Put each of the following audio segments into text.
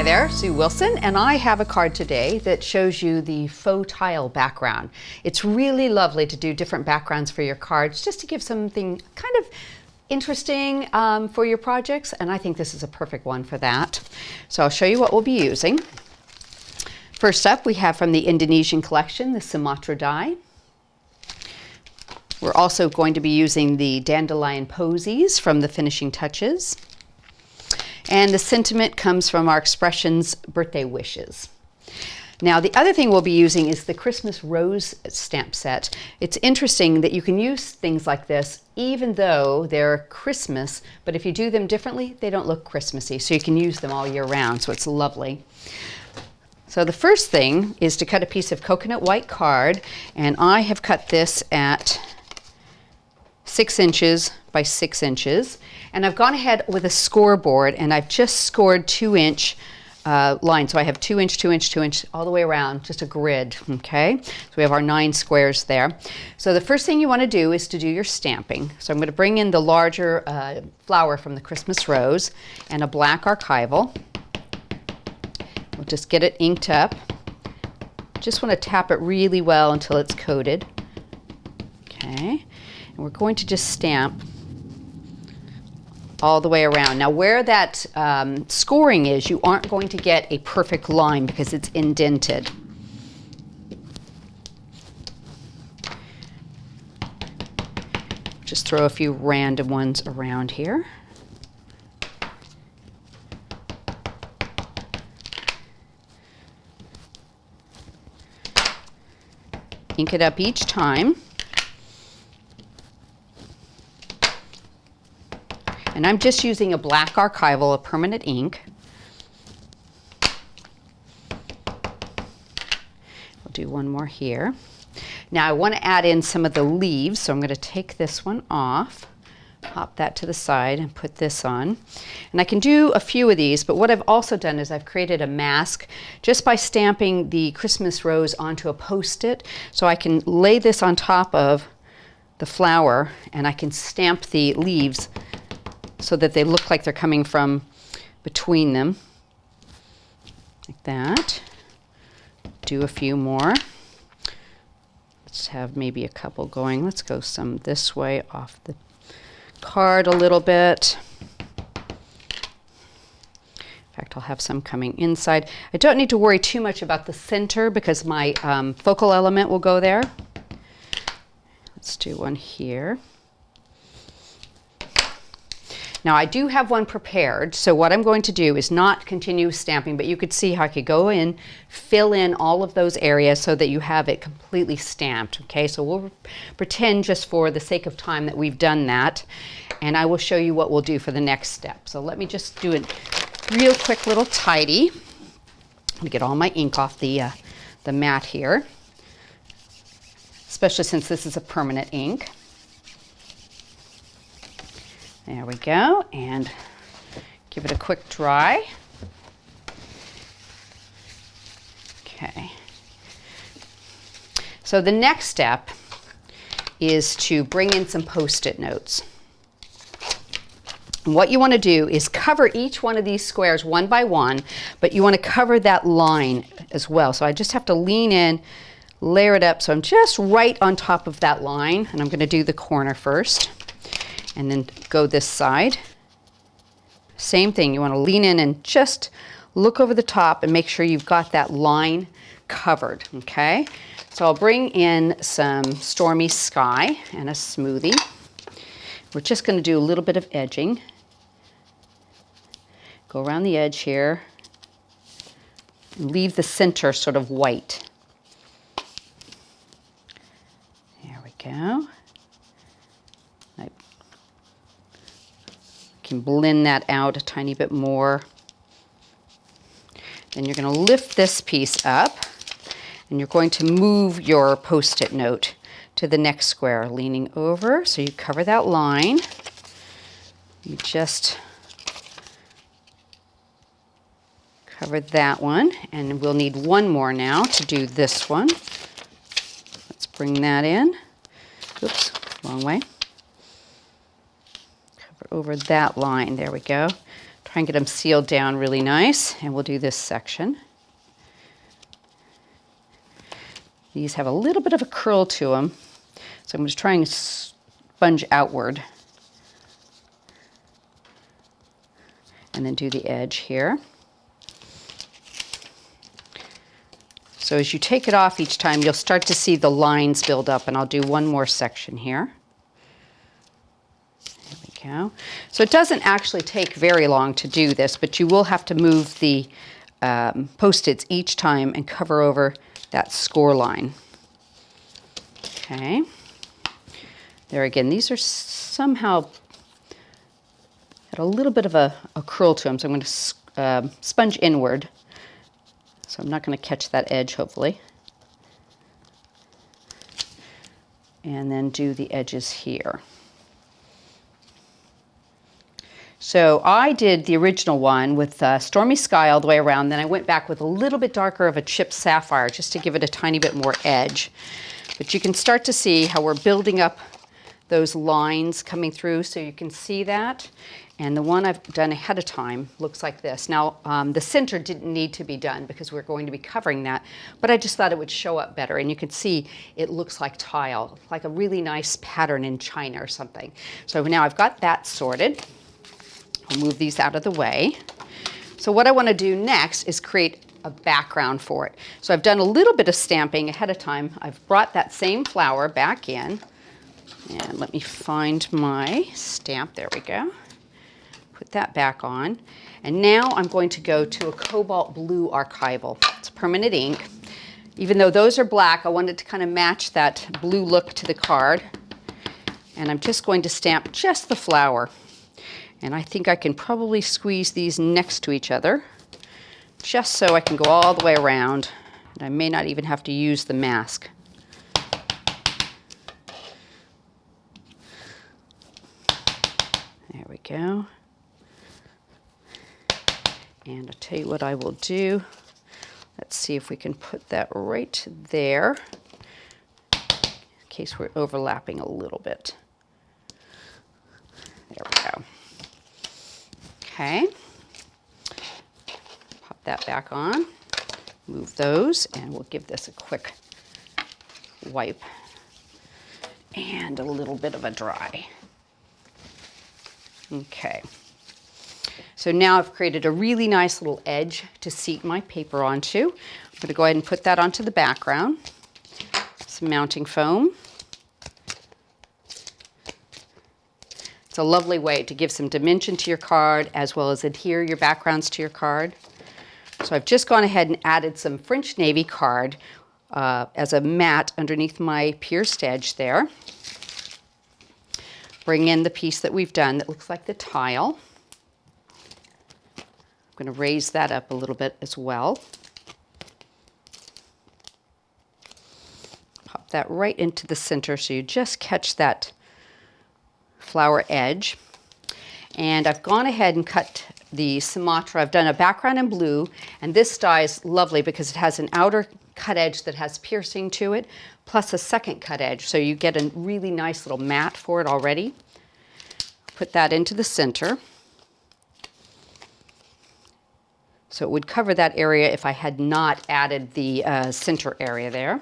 Hi there, Sue Wilson, and I have a card today that shows you the faux tile background. It's really lovely to do different backgrounds for your cards just to give something kind of interesting for your projects, and I think this is a perfect one for that. So I'll show you what we'll be using. First up, we have from the Indonesian collection, the Sumatra die. We're also going to be using the Dandelion posies from the Finishing Touches. And the sentiment comes from our Expressions Birthday Wishes. Now, the other thing we'll be using is the Christmas Rose stamp set. It's interesting that you can use things like this even though they're Christmas, but if you do them differently, they don't look Christmassy, so you can use them all year round, so it's lovely. So the first thing is to cut a piece of coconut white card, and I have cut this at 6 inches by 6 inches. And I've gone ahead with a scoreboard and I've just scored 2-inch lines. So I have 2-inch, 2-inch, 2-inch all the way around, just a grid, okay? So we have our 9 squares there. So the first thing you want to do is to do your stamping. So I'm going to bring in the larger flower from the Christmas Rose and a black Archival. We'll just get it inked up. Just want to tap it really well until it's coated. Okay, and we're going to just stamp all the way around. Now where that scoring is, you aren't going to get a perfect line because it's indented. Just throw a few random ones around here. Ink it up each time. And I'm just using a black Archival, a permanent ink. We'll do one more here. Now I want to add in some of the leaves, so I'm going to take this one off, pop that to the side and put this on. And I can do a few of these, but what I've also done is I've created a mask just by stamping the Christmas Rose onto a Post-it. So I can lay this on top of the flower and I can stamp the leaves so that they look like they're coming from between them, like that. Do a few more. Let's have maybe a couple going. Let's go some this way off the card a little bit. In fact, I'll have some coming inside. I don't need to worry too much about the center because my focal element will go there. Let's do one here. Now I do have one prepared, so what I'm going to do is not continue stamping, but you could see how I could go in, fill in all of those areas so that you have it completely stamped, okay? So we'll pretend just for the sake of time that we've done that, and I will show you what we'll do for the next step. So let me just do a real quick little tidy. Let me get all my ink off the mat here, especially since this is a permanent ink. There we go, and give it a quick dry. Okay. So the next step is to bring in some Post-it notes. And what you want to do is cover each one of these squares one by one, but you want to cover that line as well. So I just have to lean in, layer it up, so I'm just right on top of that line, and I'm going to do the corner first. And then go this side. Same thing, you want to lean in and just look over the top and make sure you've got that line covered, okay? So I'll bring in some Stormy Sky and a smoothie. We're just going to do a little bit of edging. Go around the edge here. And leave the center sort of white. There we go. Can blend that out a tiny bit more. Then you're going to lift this piece up and you're going to move your Post-it note to the next square, leaning over so you cover that line. You just cover that one, and we'll need one more now to do this one. Let's bring that in. Oops, wrong way. Over that line, there we go. Try and get them sealed down really nice, and we'll do this section. These have a little bit of a curl to them, so I'm just trying to sponge outward. And then do the edge here. So as you take it off each time, you'll start to see the lines build up, and I'll do one more section here. There we go. So it doesn't actually take very long to do this, but you will have to move the Post-its each time and cover over that score line. Okay. There again, these are somehow had a little bit of a curl to them, so I'm going to sponge inward. So I'm not going to catch that edge, hopefully. And then do the edges here. So I did the original one with Stormy Sky all the way around, then I went back with a little bit darker of a chipped sapphire just to give it a tiny bit more edge. But you can start to see how we're building up those lines coming through, so you can see that. And the one I've done ahead of time looks like this. Now, the center didn't need to be done because we're going to be covering that, but I just thought it would show up better. And you can see it looks like tile, like a really nice pattern in China or something. So now I've got that sorted. I'll move these out of the way. So what I want to do next is create a background for it. So I've done a little bit of stamping ahead of time. I've brought that same flower back in. And let me find my stamp. There we go. Put that back on. And now I'm going to go to a cobalt blue archival. It's permanent ink. Even though those are black, I wanted to kind of match that blue look to the card. And I'm just going to stamp just the flower. And I think I can probably squeeze these next to each other, just so I can go all the way around. And I may not even have to use the mask. There we go. And I'll tell you what I will do. Let's see if we can put that right there, in case we're overlapping a little bit. There we go. Okay. Pop that back on. Move those, and we'll give this a quick wipe and a little bit of a dry. Okay. So now I've created a really nice little edge to seat my paper onto. I'm going to go ahead and put that onto the background. Some mounting foam. It's a lovely way to give some dimension to your card as well as adhere your backgrounds to your card. So I've just gone ahead and added some French Navy card as a mat underneath my pierced edge there. Bring in the piece that we've done that looks like the tile. I'm going to raise that up a little bit as well. Pop that right into the center so you just catch that flower edge. And I've gone ahead and cut the Sumatra. I've done a background in blue, and this die is lovely because it has an outer cut edge that has piercing to it, plus a second cut edge, so you get a really nice little mat for it already. Put that into the center. So it would cover that area if I had not added the center area there.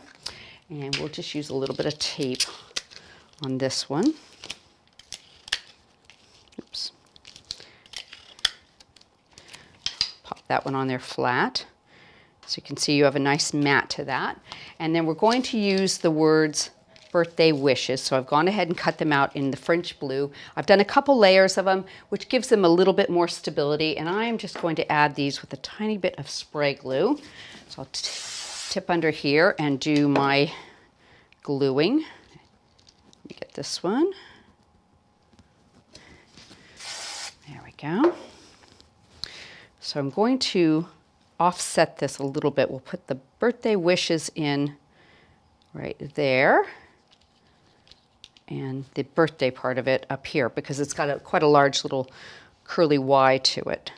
And we'll just use a little bit of tape on this one. Oops. Pop that one on there flat. So you can see you have a nice mat to that. And then we're going to use the words birthday wishes. So I've gone ahead and cut them out in the French blue. I've done a couple layers of them, which gives them a little bit more stability. And I am just going to add these with a tiny bit of spray glue. So I'll tip under here and do my gluing. Let me get this one. There we go. So I'm going to offset this a little bit. We'll put the birthday wishes in right there and the birthday part of it up here because it's got quite a large little curly Y to it.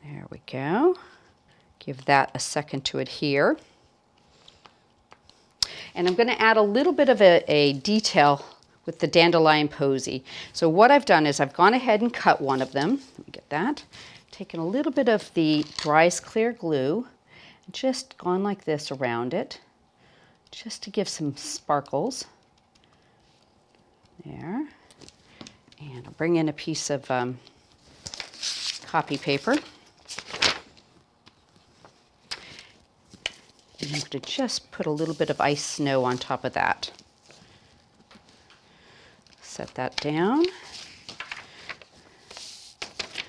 There we go. Give that a second to adhere. And I'm going to add a little bit of a detail with the Dandelion Posy. So what I've done is I've gone ahead and cut one of them. Let me get that. Taken a little bit of the Dries clear glue and just gone like this around it, just to give some sparkles. There. And I'll bring in a piece of copy paper. And I'm going to just put a little bit of ice snow on top of that. Set that down.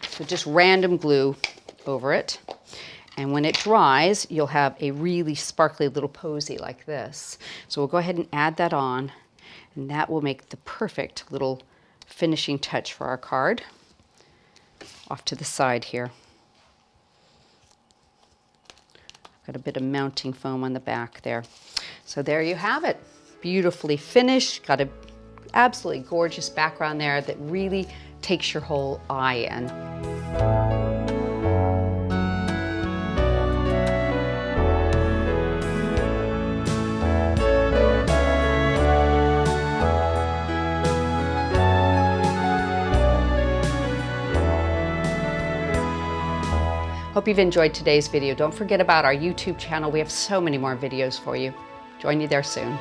So just random glue over it. And when it dries, you'll have a really sparkly little posy like this. So we'll go ahead and add that on, and that will make the perfect little finishing touch for our card. Off to the side here. Got a bit of mounting foam on the back there. So there you have it. Beautifully finished. Got an absolutely gorgeous background there that really takes your whole eye in. Hope you've enjoyed today's video. Don't forget about our YouTube channel. We have so many more videos for you. Join you there soon.